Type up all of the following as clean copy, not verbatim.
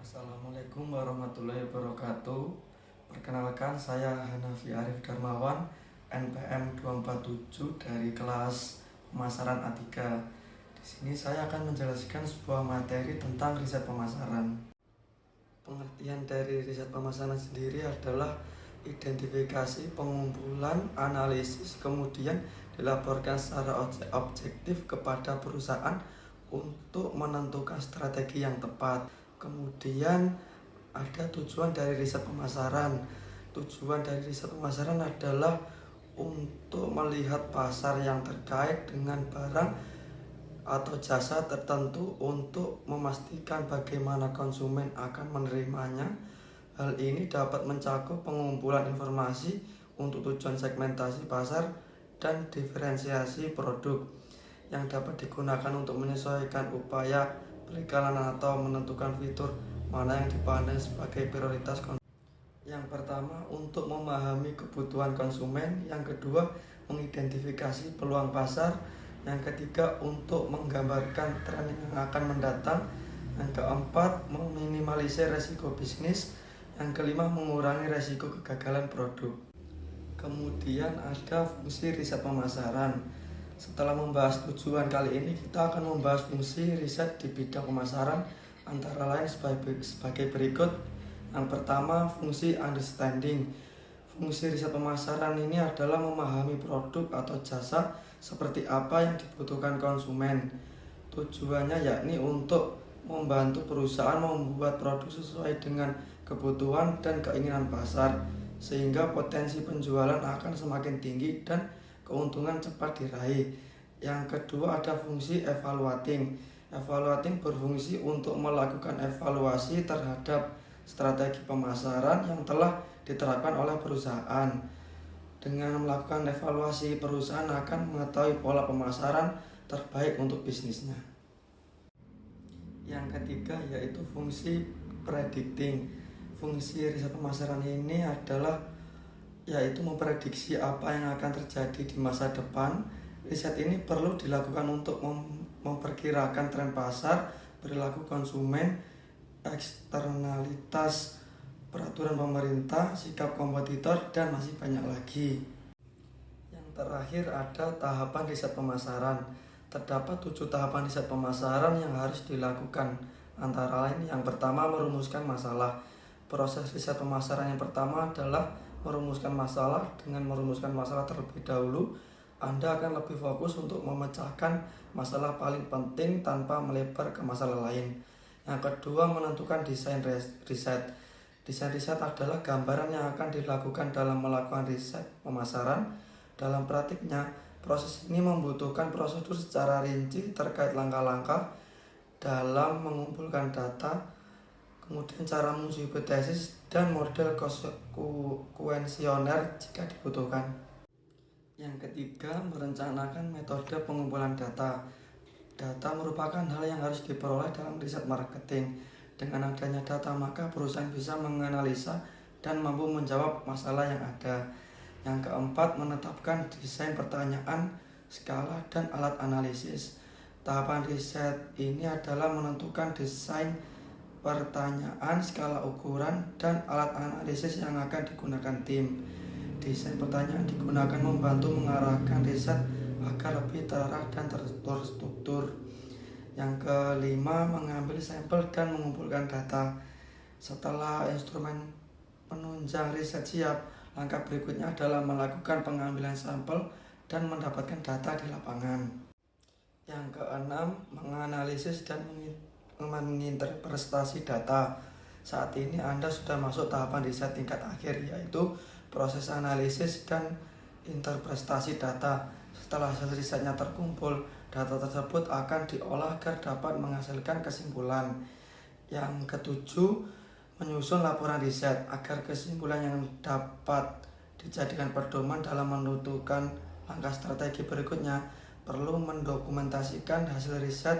Assalamualaikum warahmatullahi wabarakatuh. Perkenalkan, saya Hanafi Arif Darmawan, NPM 247 dari kelas pemasaran A3. Di sini saya akan menjelaskan sebuah materi tentang riset pemasaran. Pengertian dari riset pemasaran sendiri adalah identifikasi, pengumpulan, analisis, kemudian dilaporkan secara objektif kepada perusahaan untuk menentukan strategi yang tepat. Kemudian ada tujuan dari riset pemasaran. Tujuan dari riset pemasaran adalah untuk melihat pasar yang terkait dengan barang atau jasa tertentu untuk memastikan bagaimana konsumen akan menerimanya. Hal ini dapat mencakup pengumpulan informasi untuk tujuan segmentasi pasar dan diferensiasi produk yang dapat digunakan untuk menyesuaikan upaya perikanan atau menentukan fitur mana yang dipandang sebagai prioritas konsumen. Yang pertama, untuk memahami kebutuhan konsumen. Yang kedua, mengidentifikasi peluang pasar. Yang ketiga, untuk menggambarkan tren yang akan mendatang. Yang keempat, meminimalisir resiko bisnis. Yang kelima, mengurangi resiko kegagalan produk. Kemudian ada fungsi riset pemasaran. Setelah membahas tujuan, kali ini kita akan membahas fungsi riset di bidang pemasaran, antara lain sebagai berikut. Yang pertama, fungsi understanding. Fungsi riset pemasaran ini adalah memahami produk atau jasa seperti apa yang dibutuhkan konsumen. Tujuannya yakni untuk membantu perusahaan membuat produk sesuai dengan kebutuhan dan keinginan pasar, sehingga potensi penjualan akan semakin tinggi dan keuntungan cepat diraih. Yang kedua, ada fungsi evaluating. Evaluating berfungsi untuk melakukan evaluasi terhadap strategi pemasaran yang telah diterapkan oleh perusahaan. Dengan melakukan evaluasi, perusahaan akan mengetahui pola pemasaran terbaik untuk bisnisnya. Yang ketiga yaitu fungsi predicting. Fungsi riset pemasaran ini adalah yaitu memprediksi apa yang akan terjadi di masa depan. Riset ini perlu dilakukan untuk memperkirakan tren pasar, perilaku konsumen, eksternalitas peraturan pemerintah, sikap kompetitor, dan masih banyak lagi. Yang terakhir ada tahapan riset pemasaran. Terdapat 7 tahapan riset pemasaran yang harus dilakukan. Antara lain, yang pertama, merumuskan masalah. Proses riset pemasaran yang pertama adalah merumuskan masalah. Dengan merumuskan masalah terlebih dahulu, Anda akan lebih fokus untuk memecahkan masalah paling penting tanpa melebar ke masalah lain. Yang kedua, menentukan desain riset. Desain riset adalah gambaran yang akan dilakukan dalam melakukan riset pemasaran. Dalam praktiknya, proses ini membutuhkan prosedur secara rinci terkait langkah-langkah dalam mengumpulkan data, kemudian cara menguji hipotesis, dan model kuesioner jika dibutuhkan. Yang ketiga, merencanakan metode pengumpulan data. Data merupakan hal yang harus diperoleh dalam riset marketing. Dengan adanya data, maka perusahaan bisa menganalisa dan mampu menjawab masalah yang ada. Yang keempat, menetapkan desain pertanyaan, skala, dan alat analisis. Tahapan riset ini adalah menentukan desain pertanyaan, skala ukuran, dan alat analisis yang akan digunakan tim. Desain pertanyaan digunakan membantu mengarahkan riset agar lebih terarah dan terstruktur. Yang kelima, mengambil sampel dan mengumpulkan data. Setelah instrumen penunjang riset siap, langkah berikutnya adalah melakukan pengambilan sampel dan mendapatkan data di lapangan. Yang keenam, menganalisis dan menginterpretasi data. Saat ini Anda sudah masuk tahapan riset tingkat akhir, yaitu proses analisis dan interpretasi data. Setelah hasil risetnya terkumpul, data tersebut akan diolah agar dapat menghasilkan kesimpulan. Yang ketujuh, menyusun laporan riset agar kesimpulan yang dapat dijadikan pedoman dalam menentukan langkah strategi berikutnya. Perlu mendokumentasikan hasil riset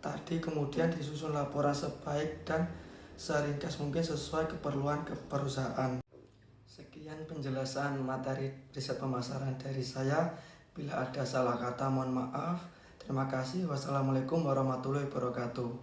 tadi, kemudian disusun laporan sebaik dan seringkas mungkin sesuai keperluan perusahaan. Sekian penjelasan materi riset pemasaran dari saya. Bila ada salah kata, mohon maaf. Terima kasih. Wassalamualaikum warahmatullahi wabarakatuh.